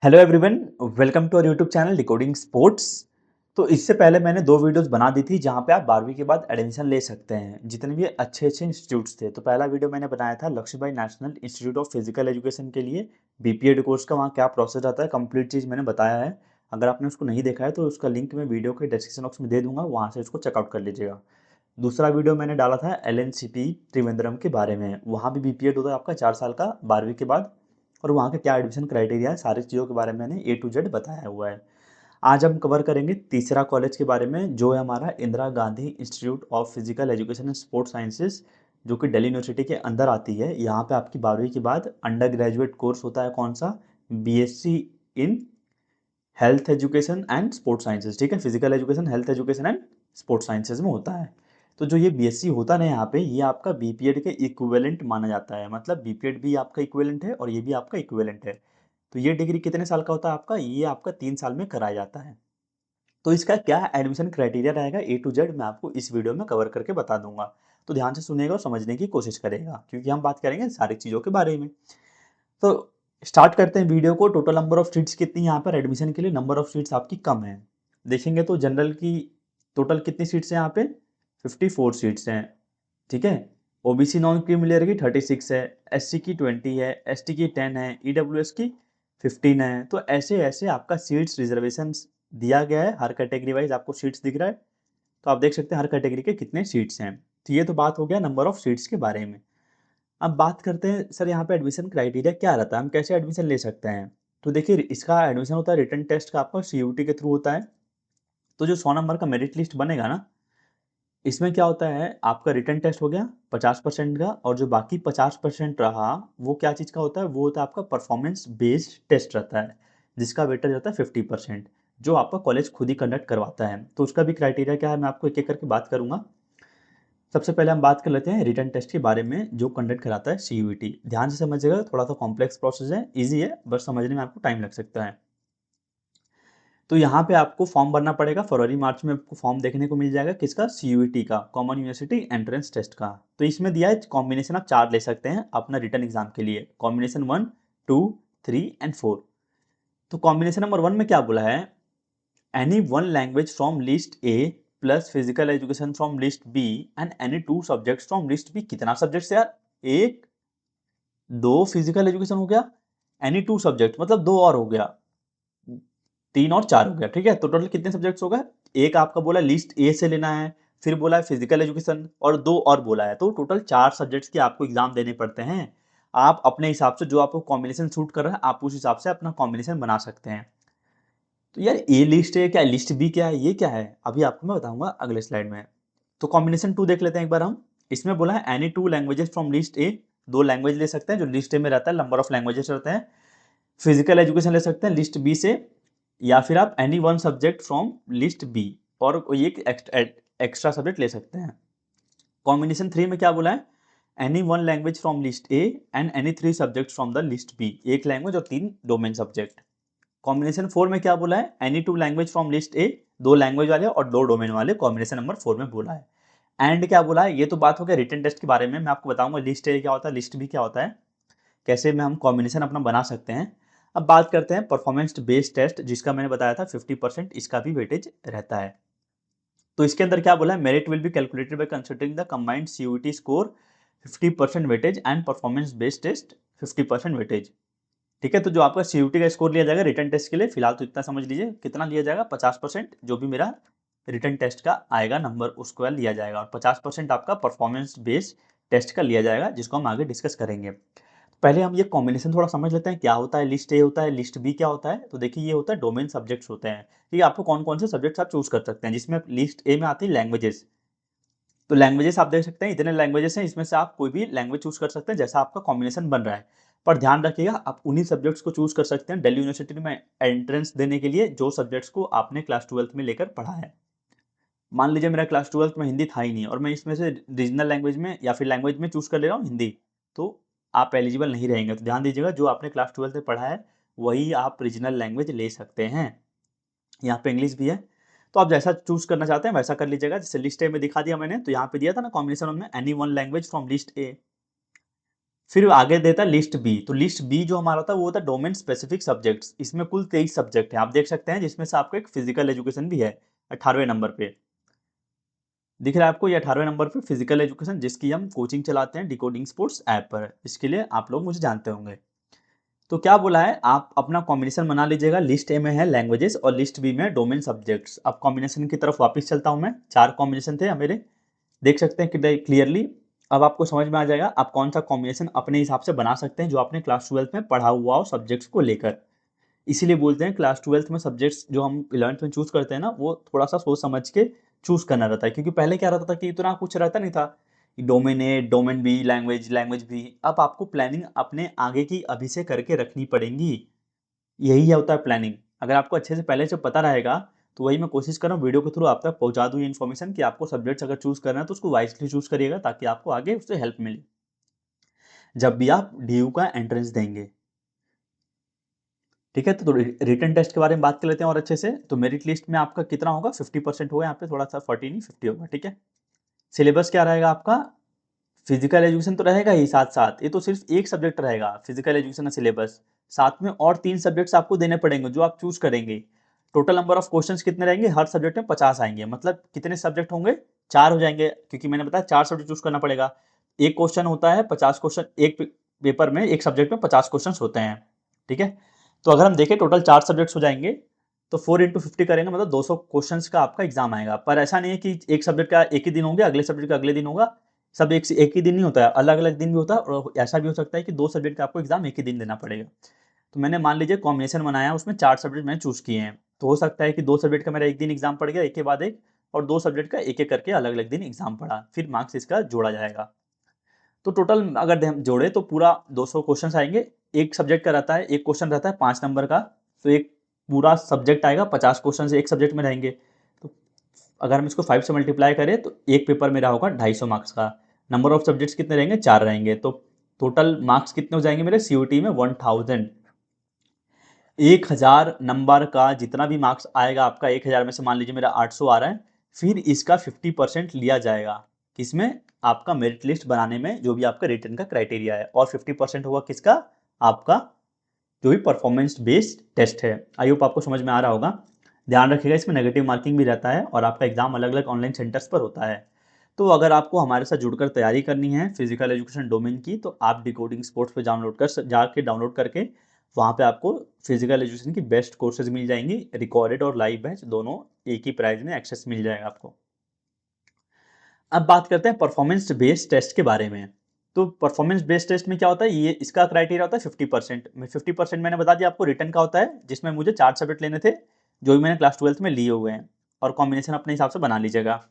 Hello everyone, welcome to our YouTube channel decoding sports. तो इससे पहले मैंने दो वीडियोस बना दी थी जहां पे आप 12वीं के बाद एडमिशन ले सकते हैं जितने भी अच्छे अच्छे इंस्टीट्यूट्स थे। तो पहला वीडियो मैंने बनाया था Lakshmibai national institute of physical education के लिए बीपीएड कोर्स का, वहाँ क्या प्रोसेस आता है कंप्लीट चीज़ मैंने बताया है। अगर आपने उसको नहीं देखा है तो उसका लिंक मैं वीडियो के डिस्क्रिप्शन बॉक्स में दे दूंगा, वहाँ से उसको चेकआउट कर लीजिएगा। दूसरा वीडियो मैंने डाला था एलएनसीपी त्रिवेंद्रम के बारे में, वहाँ भी बीपीएड होता है आपका 4 साल का 12वीं के बाद, और वहाँ का क्या एडमिशन क्राइटेरिया है, सारी चीज़ों के बारे में मैंने ए टू जेड बताया हुआ है। आज हम कवर करेंगे तीसरा कॉलेज के बारे में जो है हमारा Indira Gandhi institute of physical education and sports sciences, जो कि दिल्ली यूनिवर्सिटी के अंदर आती है। यहाँ पे आपकी 12वीं के बाद अंडर ग्रेजुएट कोर्स होता है कौन सा, BSc in health education and sports sciences. ठीक है, physical education, health education and sports sciences में होता है। तो जो ये बीएससी होता है ना यहाँ पे, ये आपका बीपीएड के इक्विवेलेंट माना जाता है। मतलब बीपीएड भी आपका इक्विवेलेंट है और ये भी आपका इक्विवेलेंट है। तो ये डिग्री कितने साल का होता है आपका, ये आपका 3 साल में कराया जाता है। तो इसका क्या एडमिशन क्राइटेरिया रहेगा ए टू जेड मैं आपको इस वीडियो में कवर करके बता दूंगा। तो ध्यान से सुनिएगा और समझने की कोशिश करेगा क्योंकि हम बात करेंगे सारी चीज़ों के बारे में। तो स्टार्ट करते हैं वीडियो को। टोटल नंबर ऑफ सीट्स कितनी यहाँ पर एडमिशन के लिए, नंबर ऑफ सीट्स आपकी कम है। देखेंगे तो जनरल की टोटल कितनी सीट्स हैं यहाँ पे, 54 सीट्स हैं। ठीक है, ओबीसी नॉन क्रीमी लेयर की 36 है, एससी की 20 है, एसटी की 10 है, ईडब्ल्यूएस की 15 है। तो ऐसे ऐसे आपका सीट्स रिजर्वेशन दिया गया है, हर कैटेगरी वाइज आपको सीट्स दिख रहा है। तो आप देख सकते हैं हर कैटेगरी के कितने सीट्स हैं। तो ये तो बात हो गया नंबर ऑफ सीट्स के बारे में। अब बात करते हैं सर यहाँ पे एडमिशन क्राइटेरिया क्या रहता है, हम कैसे एडमिशन ले सकते हैं। तो देखिए इसका एडमिशन होता है रिटन टेस्ट का, आपका सीयूटी के थ्रू होता है। तो जो 100 नंबर का मेरिट लिस्ट बनेगा ना, इसमें क्या होता है आपका रिटन टेस्ट हो गया 50% का, और जो बाकी 50% रहा वो क्या चीज़ का होता है, वो होता है आपका परफॉर्मेंस बेस्ड टेस्ट रहता है, जिसका वेटेज रहता है 50%, जो आपका कॉलेज खुद ही कंडक्ट करवाता है। तो उसका भी क्राइटेरिया क्या है मैं आपको एक एक करके बात करूंगा। सबसे पहले हम बात कर लेते हैं रिटन टेस्ट के बारे में जो कंडक्ट कराता है सीयूईटी। ध्यान से समझिएगा, थोड़ा सा कॉम्प्लेक्स प्रोसेस है, इजी है, बस समझने में आपको टाइम लग सकता है। तो यहाँ पे आपको फॉर्म भरना पड़ेगा, फरवरी मार्च में आपको फॉर्म देखने को मिल जाएगा, किसका, सीयूईटी का, कॉमन यूनिवर्सिटी एंट्रेंस टेस्ट का। तो इसमें दिया है कॉम्बिनेशन आप 4 ले सकते हैं अपना रिटन एग्जाम के लिए, कॉम्बिनेशन 1, 2, 3 एंड 4। तो कॉम्बिनेशन नंबर 1 में क्या बोला है, any one language from list A plus physical education from list B and any 2 subjects from list B. कितना सब्जेक्ट्स यार, एक, दो फिजिकल एजुकेशन हो गया, एनी 2 सब्जेक्ट मतलब दो और हो गया, 3 और 4 हो गया। ठीक है, तो टोटल कितने सब्जेक्ट्स हो गए, एक आपका बोला लिस्ट ए से लेना है, फिर बोला है फिजिकल एजुकेशन, और दो और बोला है। तो टोटल 4 सब्जेक्ट्स के आपको एग्जाम देने पड़ते हैं। आप अपने हिसाब से जो आपको कॉम्बिनेशन सूट कर रहा है आप उस हिसाब से अपना कॉम्बिनेशन बना सकते हैं। तो यार ए लिस्ट है क्या, लिस्ट बी क्या है, ये क्या है, अभी आपको मैं बताऊंगा अगले स्लाइड में। तो कॉम्बिनेशन 2 देख लेते हैं एक बार हम। इसमें बोला है एनी 2 लैंग्वेजेस फ्रॉम लिस्ट ए, दो लैंग्वेज ले सकते हैं जो लिस्ट ए में रहता है, नंबर ऑफ लैंग्वेजेस रहते हैं। फिजिकल एजुकेशन ले सकते हैं लिस्ट बी से, या फिर आप any one subject from list B, और कोई एक एक्स्ट्रा सब्जेक्ट ले सकते हैं। कॉम्बिनेशन 3 में क्या बोला है, any one language from list A and any 3 subject from the list B, एक लैंग्वेज और 3 डोमेन सब्जेक्ट। कॉम्बिनेशन 4 में क्या बोला है, एनी 2 लैंग्वेज फ्रॉम लिस्ट ए, दो लैंग्वेज वाले और दो डोमेन वाले, कॉम्बिनेशन नंबर 4 में बोला है। एंड क्या बोला है, ये तो बात हो गया रिटन टेस्ट के बारे में, मैं आपको बताऊंगा लिस्ट ए क्या होता है, लिस्ट बी क्या होता है, कैसे में हम कॉम्बिनेशन अपना बना सकते हैं। अब बात करते हैं परफॉर्मेंस बेस्ड टेस्ट, जिसका मैंने बताया था 50% इसका भी वेटेज रहता है। तो इसके अंदर क्या बोला है, merit will be calculated by considering the combined CUET score 50% weightage and performance based test 50% weightage. ठीक है, तो जो आपका सीयूटी का स्कोर लिया जाएगा रिटन टेस्ट के लिए, फिलहाल तो इतना समझ लीजिए, कितना लिया जाएगा 50%, जो भी मेरा रिटन टेस्ट का आएगा नंबर उसको लिया जाएगा, और 50% आपका परफॉर्मेंस बेस्ड टेस्ट का लिया जाएगा, जिसको हम आगे डिस्कस करेंगे। पहले हम ये कॉम्बिनेशन थोड़ा समझ लेते हैं, क्या होता है लिस्ट ए होता है, लिस्ट बी क्या होता है। तो देखिए ये होता है डोमेन सब्जेक्ट्स होते हैं। ठीक है, आपको कौन कौन से सब्जेक्ट्स आप चूज कर सकते हैं, जिसमें लिस्ट ए में आती है लैंग्वेजेस। तो लैंग्वेजेस आप देख सकते हैं इतने लैंग्वेजेस हैं, इसमें से आप कोई भी लैंग्वेज चूज कर सकते हैं जैसा आपका कॉम्बिनेशन बन रहा है। पर ध्यान रखिएगा आप उन्हीं सब्जेक्ट्स को चूज कर सकते हैं दिल्ली यूनिवर्सिटी में एंट्रेंस देने के लिए, जो सब्जेक्ट्स को आपने क्लास 12th में लेकर पढ़ा है। मान लीजिए मेरा क्लास 12th में हिंदी था ही नहीं और मैं इसमें से रीजनल लैंग्वेज में या फिर लैंग्वेज में चूज कर ले रहा हूँ हिंदी, तो आप एलिजिबल नहीं रहेंगे। तो ध्यान दीजिएगा जो आपने क्लास 12th में पढ़ा है वही आप रीजनल लैंग्वेज ले सकते हैं। यहाँ पे इंग्लिश भी है, तो आप जैसा चूज करना चाहते हैं वैसा कर लीजिएगा। जैसे लिस्ट ए में दिखा दिया मैंने, तो यहाँ पे दिया था ना कॉम्बिनेशन में any one language from list ए, फिर आगे देता है लिस्ट बी। तो लिस्ट बी जो हमारा होता है वो होता है डोमेन स्पेसिफिक सब्जेक्ट्स। इसमें कुल 23 सब्जेक्ट है, आप देख सकते हैं, जिसमें से आपको एक फिजिकल एजुकेशन भी है 18वें नंबर पे। दिख रहा है आपको, ये 18वें नंबर पे फिजिकल एजुकेशन, जिसकी हम कोचिंग चलाते हैं डिकोडिंग स्पोर्ट्स ऐप पर। इसके लिए आप लोग मुझे जानते होंगे। तो क्या बोला है, आप अपना कॉम्बिनेशन बना लीजिएगा। लिस्ट ए में है लैंग्वेजेस और लिस्ट बी में डोमेन सब्जेक्ट्स। अब कॉम्बिनेशन की तरफ वापस चलता हूं मैं। 4 कॉम्बिनेशन थे मेरे, देख सकते हैं कि क्लियरली। अब आपको समझ में आ जाएगा आप कौन सा कॉम्बिनेशन अपने हिसाब से बना सकते हैं जो आपने क्लास 12 में पढ़ा हुआ हो सब्जेक्ट्स को लेकर। इसीलिए बोलते हैं क्लास 12 में सब्जेक्ट्स जो हम 11th में चूज करते हैं ना, वो थोड़ा सा सोच समझ के चूज करना रहता है। क्योंकि पहले क्या रहता था कि इतना कुछ रहता नहीं था, domain A, domain B, language, language B. अब आपको प्लानिंग अपने आगे की अभी से करके रखनी पड़ेगी। यही है होता है प्लानिंग। अगर आपको अच्छे से पहले से पता रहेगा, तो वही मैं कोशिश कर रहा हूँ वीडियो के थ्रू आप तक पहुंचा दूँ ये इन्फॉर्मेशन कि आपको सब्जेक्ट्स अगर चूज करना है तो उसको वाइसली चूज करिएगा, ताकि आपको आगे उससे हेल्प मिले जब भी आप डीयू का एंट्रेंस देंगे। ठीक है, तो रिटन टेस्ट के बारे में बात कर लेते हैं और अच्छे से। तो मेरिट लिस्ट में आपका कितना होगा, 50% होगा यहाँ पे, थोड़ा सा 40 नहीं 50 होगा। ठीक है, सिलेबस क्या रहेगा आपका, फिजिकल एजुकेशन तो रहेगा ही साथ साथ, ये तो सिर्फ एक सब्जेक्ट रहेगा फिजिकल एजुकेशन का सिलेबस। साथ में और 3 सब्जेक्ट्स आपको देने पड़ेंगे जो आप चूज करेंगे। टोटल नंबर ऑफ क्वेश्चंस कितने रहेंगे, हर सब्जेक्ट में 50 आएंगे। मतलब कितने सब्जेक्ट होंगे, 4 हो जाएंगे, क्योंकि मैंने बताया 4 सब्जेक्ट चूज करना पड़ेगा। एक क्वेश्चन होता है 50 क्वेश्चन, एक पेपर में एक सब्जेक्ट में 50 क्वेश्चन होते हैं। ठीक है, तो अगर हम देखें टोटल 4 सब्जेक्ट्स हो जाएंगे, तो 4 × 50 करेंगे, मतलब 200 क्वेश्चंस का आपका एग्जाम आएगा। पर ऐसा नहीं है कि एक सब्जेक्ट का एक ही दिन होंगे, अगले सब्जेक्ट का अगले दिन होगा। सब एक ही दिन नहीं होता है, अलग अलग दिन भी होता है। और ऐसा भी हो सकता है कि 2 सब्जेक्ट का आपको एग्जाम एक ही दिन देना पड़ेगा। तो मैंने मान लीजिए कॉम्बिनेशन बनाया, उसमें 4 सब्जेक्ट मैंने चूज किए हैं। तो हो सकता है कि 2 सब्जेक्ट का मेरा एक दिन एग्जाम पड़ गया एक के बाद एक, और 2 सब्जेक्ट का एक एक करके अलग अलग दिन एग्जाम पड़ा, फिर मार्क्स इसका जोड़ा जाएगा। तो टोटल अगर हम जोड़े तो पूरा 200 क्वेश्चन आएंगे। एक सब्जेक्ट का रहता है, एक क्वेश्चन रहता है 5 नंबर का। तो एक पूरा सब्जेक्ट आएगा, 50 क्वेश्चन एक सब्जेक्ट में रहेंगे। तो अगर हम इसको 5 से मल्टीप्लाई करें तो एक पेपर मेरा होगा 250 मार्क्स का। नंबर ऑफ सब्जेक्ट्स कितने रहेंगे, 4 रहेंगे। तो टोटल मार्क्स कितने हो जाएंगे मेरे सीयूटी में, 1000। 1000 नंबर का जितना भी मार्क्स आएगा आपका, 1000 में से मान लीजिए मेरा 800 आ रहा है, फिर इसका 50% लिया जाएगा। किसमें, आपका मेरिट लिस्ट बनाने में, जो भी आपका रिटर्न का क्राइटेरिया है। और 50% होगा किसका, आपका जो भी परफॉर्मेंस बेस्ड टेस्ट है। आई होप आपको समझ में आ रहा होगा। ध्यान रखिएगा, इसमें नेगेटिव मार्किंग भी रहता है और आपका एग्जाम अलग अलग ऑनलाइन सेंटर्स पर होता है। तो अगर आपको हमारे साथ जुड़कर तैयारी करनी है फिजिकल एजुकेशन डोमेन की, तो आप डिकोडिंग स्पोर्ट्स पे डाउनलोड करके वहाँ पे आपको फिजिकल एजुकेशन की बेस्ट कोर्सेज मिल जाएंगी। रिकॉर्डेड और लाइव बैच दोनों एक ही प्राइस में एक्सेस मिल जाएगा आपको। अब बात करते हैं परफॉर्मेंस बेस्ड टेस्ट के बारे में। तो परफॉर्मेंस बेस्ड टेस्ट में क्या होता है, ये इसका क्राइटेरिया होता है 50%। 50% मैंने बता दिया आपको रिटर्न का होता है, जिसमें मुझे 4 सब्जेक्ट लेने थे जो भी मैंने क्लास 12 में लिए हुए हैं, और कॉम्बिनेशन अपने हिसाब से बना लीजिएगा।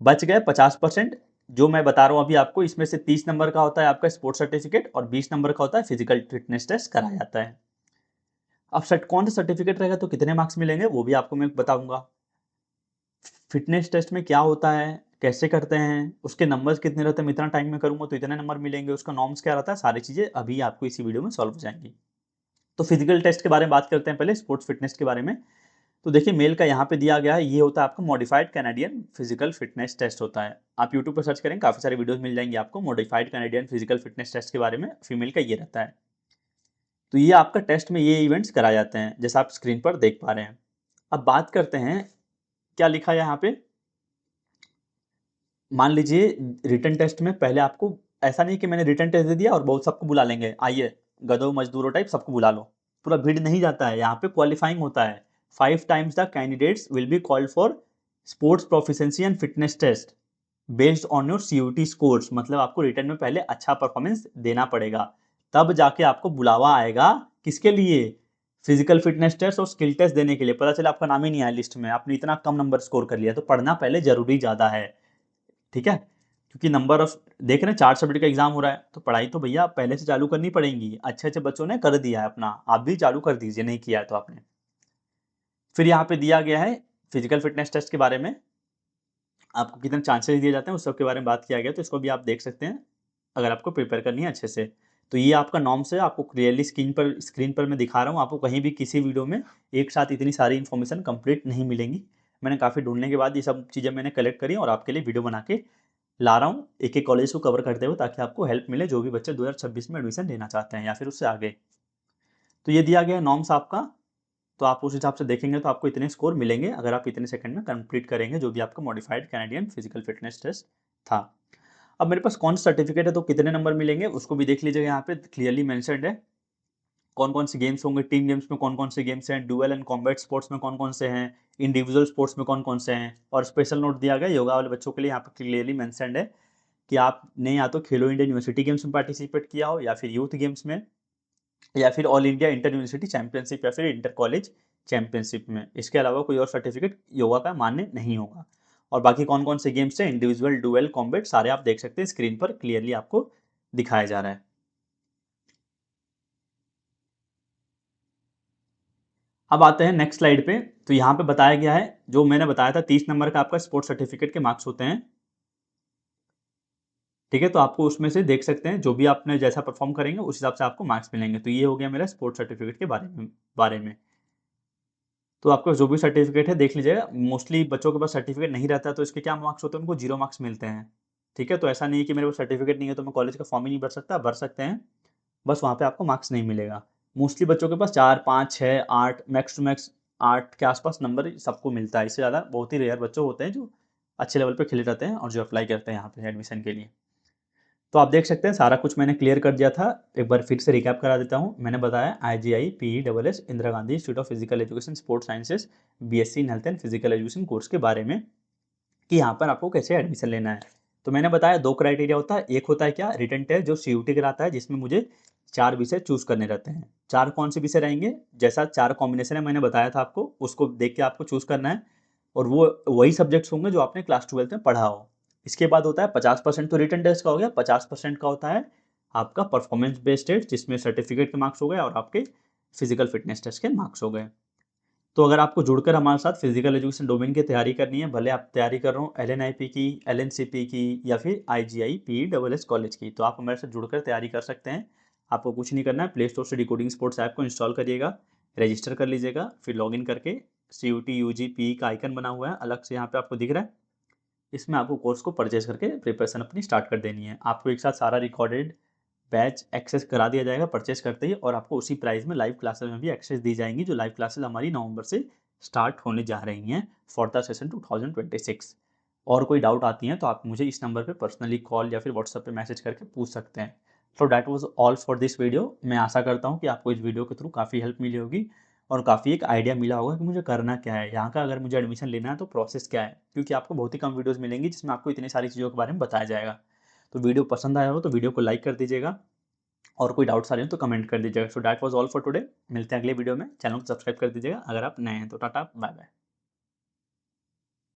बच गए 50%, जो मैं बता रहा हूँ अभी आपको। इसमें से 30 नंबर का होता है आपका स्पोर्ट्स सर्टिफिकेट और 20 नंबर का होता है फिजिकल फिटनेस टेस्ट कराया जाता है। अब सेट कौन सा सर्टिफिकेट रहेगा तो कितने मार्क्स मिलेंगे वो भी आपको मैं बताऊंगा। फिटनेस टेस्ट में क्या होता है, कैसे करते हैं, उसके नंबर्स कितने रहते हैं, मैं इतना टाइम में करूंगा तो इतने नंबर मिलेंगे, उसका नॉर्म्स क्या रहता है, सारी चीजें अभी आपको इसी वीडियो में सॉल्व हो जाएंगी। तो फिजिकल टेस्ट के बारे में बात करते हैं पहले, स्पोर्ट्स फिटनेस के बारे में। तो देखिए मेल का यहाँ पे दिया गया है, ये होता है आपका modified Canadian physical fitness test होता है। आप यूट्यूब पर सर्च करेंगे, काफी सारे वीडियोस मिल जाएंगे आपको modified Canadian physical fitness test के बारे में। फीमेल का ये रहता है। तो ये आपका टेस्ट में ये इवेंट्स कराए जाते हैं, जैसा आप स्क्रीन पर देख पा रहे हैं। अब बात करते हैं क्या लिखा है यहाँ पे। मान लीजिए रिटन टेस्ट में पहले आपको, ऐसा नहीं कि मैंने रिटन टेस्ट दे दिया और बहुत सबको बुला लेंगे, आइए गधों मजदूरों टाइप सबको बुला लो, पूरा भीड़ नहीं जाता है। यहाँ पे क्वालिफाइंग होता है। 5 times the candidates will be called for sports proficiency and fitness test based on your CUET scores. मतलब आपको रिटर्न में पहले अच्छा परफॉर्मेंस देना पड़ेगा, तब जाके आपको बुलावा आएगा। किसके लिए, फिजिकल फिटनेस टेस्ट और स्किल टेस्ट देने के लिए। पता चला आपका नाम ही नहीं आया लिस्ट में, आपने इतना कम नंबर स्कोर कर लिया। तो पढ़ना पहले जरूरी ज्यादा है। ठीक है, क्योंकि नंबर ऑफ देख रहे हैं 4 सब्जेक्ट का एग्जाम हो रहा है, तो पढ़ाई तो भैया पहले से चालू करनी पड़ेगी। अच्छे अच्छे बच्चों ने कर दिया है अपना, आप भी चालू कर दीजिए, नहीं किया है तो आपने। फिर यहाँ पे दिया गया है फिजिकल फिटनेस टेस्ट के बारे में, आपको कितने चांसेस दिए जाते हैं उस सब के बारे में बात किया गया। तो इसको भी आप देख सकते हैं अगर आपको प्रिपेयर करनी है अच्छे से। तो ये आपका नॉर्म्स है, आपको क्लियरली स्क्रीन पर मैं दिखा रहा हूँ। आपको कहीं भी किसी वीडियो में एक साथ इतनी सारी इन्फॉर्मेशन कंप्लीट नहीं मिलेंगी। मैंने काफ़ी ढूंढने के बाद ये सब चीज़ें मैंने कलेक्ट करी और आपके लिए वीडियो बना के ला रहा हूँ एक-एक कॉलेज को कवर करते हुए, ताकि आपको हेल्प मिले जो भी बच्चे 2026 में एडमिशन लेना चाहते हैं या फिर उससे आगे। तो ये दिया गया है नॉर्म्स आपका, तो आप उस हिसाब से देखेंगे तो आपको इतने स्कोर मिलेंगे अगर आप इतने सेकंड में कंप्लीट करेंगे जो भी आपका modified Canadian physical fitness test था। अब मेरे पास कौन सा सर्टिफिकेट है तो कितने नंबर मिलेंगे उसको भी देख लीजिएगा, यहाँ पे क्लियरली मेंशन्ड है कौन कौन से गेम्स होंगे, टीम गेम्स में कौन कौन से गेम्स हैं, डुअल एंड कॉम्बैट स्पोर्ट्स में कौन कौन से हैं, इंडिविजुअल स्पोर्ट्स में कौन कौन से हैं। और स्पेशल नोट दिया गया योगा वाले बच्चों के लिए, यहाँ पर क्लियरली मेंशन्ड है कि आपने या तो खेलो इंडिया यूनिवर्सिटी गेम्स में पार्टिसिपेट किया हो, या फिर यूथ गेम्स में, या फिर all India inter university championship, या फिर इंटर कॉलेज चैंपियनशिप में। इसके अलावा कोई और सर्टिफिकेट योगा का मान्य नहीं होगा। और बाकी कौन कौन से गेम्स हैं, इंडिविजुअल, डुअल, कॉम्बैट, सारे आप देख सकते हैं स्क्रीन पर क्लियरली आपको दिखाया जा रहा है। अब आते हैं नेक्स्ट स्लाइड पे। तो यहाँ पे बताया गया है, जो मैंने बताया था 30 नंबर का आपका स्पोर्ट्स सर्टिफिकेट के मार्क्स होते हैं, ठीक है। तो आपको उसमें से देख सकते हैं जो भी आपने जैसा परफॉर्म करेंगे उस हिसाब से आपको मार्क्स मिलेंगे। तो ये हो गया मेरा स्पोर्ट्स सर्टिफिकेट के बारे में। तो आपको जो भी सर्टिफिकेट है देख लीजिएगा। मोस्टली बच्चों के पास सर्टिफिकेट नहीं रहता है तो इसके क्या मार्क्स होते हैं, उनको 0 मार्क्स मिलते हैं, ठीक है। तो ऐसा नहीं है कि मेरे पास सर्टिफिकेट नहीं है तो मैं कॉलेज का फॉर्म ही नहीं भर सकता, भर सकते हैं, बस वहाँ पे आपको मार्क्स नहीं मिलेगा। मोस्टली बच्चों के पास 4, 5, 6, 8, मैक्स टू मैक्स 8 के आसपास नंबर सबको मिलता है। इससे ज़्यादा बहुत ही रेयर बच्चे होते हैं जो अच्छे लेवल पे खेले रहते हैं और जो अप्लाई करते हैं यहाँ पे एडमिशन के लिए। तो आप देख सकते हैं सारा कुछ मैंने क्लियर कर दिया था। एक बार फिर से रिकैप करा देता हूँ। मैंने बताया IGI PESS Indira Gandhi institute of physical education sports sciences BSc in health and physical education course के बारे में, कि यहाँ पर आपको कैसे एडमिशन लेना है। तो मैंने बताया 2 क्राइटेरिया होता है। एक होता है क्या, रिटन टेस्ट जो CUT कराता है, जिसमें मुझे 4 विषय चूज़ करने रहते हैं। 4 कौन से विषय रहेंगे, जैसा 4 कॉम्बिनेशन है मैंने बताया था आपको, उसको देख के आपको चूज़ करना है और वो वही सब्जेक्ट्स होंगे जो आपने क्लास 12th में पढ़ा हो। इसके बाद होता है 50% तो रिटन टेस्ट का हो गया, 50% का होता है आपका परफॉर्मेंस बेस्ड टेस्ट, जिसमें सर्टिफिकेट के मार्क्स हो गए और आपके फिजिकल फिटनेस टेस्ट के मार्क्स हो गए। तो अगर आपको जुड़कर हमारे साथ फिजिकल एजुकेशन डोमेन की तैयारी करनी है, भले आप तैयारी कर रहे हो LNIP की, LNCP की या फिर IGI PESS कॉलेज की, तो आप हमारे साथ जुड़कर तैयारी कर सकते हैं। आपको कुछ नहीं करना है, प्ले स्टोर से डिकोडिंग स्पोर्ट्स ऐप को इंस्टॉल करिएगा, रजिस्टर कर लीजिएगा, फिर लॉगिन करके CUT UG PE का आइकन बना हुआ है अलग से यहाँ पे आपको दिख रहा है, इसमें आपको कोर्स को परचेज करके प्रिपरेशन अपनी स्टार्ट कर देनी है। आपको एक साथ सारा रिकॉर्डेड बैच एक्सेस करा दिया जाएगा परचेस करते ही, और आपको उसी प्राइस में लाइव क्लासेस में भी एक्सेस दी जाएंगी, जो लाइव क्लासेस हमारी नवंबर से स्टार्ट होने जा रही हैं फॉर द सेशन 2026। और कोई डाउट आती है तो आप मुझे इस नंबर पे पर्सनली कॉल या फिर व्हाट्सएप पे मैसेज करके पूछ सकते हैं। तो that was all for this video. मैं आशा करता हूँ कि आपको इस वीडियो के थ्रू काफ़ी हेल्प मिली होगी और काफ़ी एक आइडिया मिला होगा कि मुझे करना क्या है, यहाँ का अगर मुझे एडमिशन लेना है तो प्रोसेस क्या है, क्योंकि आपको बहुत ही कम वीडियोज़ मिलेंगी जिसमें आपको इतनी सारी चीज़ों के बारे में बताया जाएगा। तो वीडियो पसंद आया हो तो वीडियो को लाइक कर दीजिएगा, और कोई डाउट्स आ रहे हो तो कमेंट कर दीजिएगा। So that was all for today. मिलते हैं अगले वीडियो में। चैनल को सब्सक्राइब कर दीजिएगा अगर आप नए हैं तो। Tata bye bye.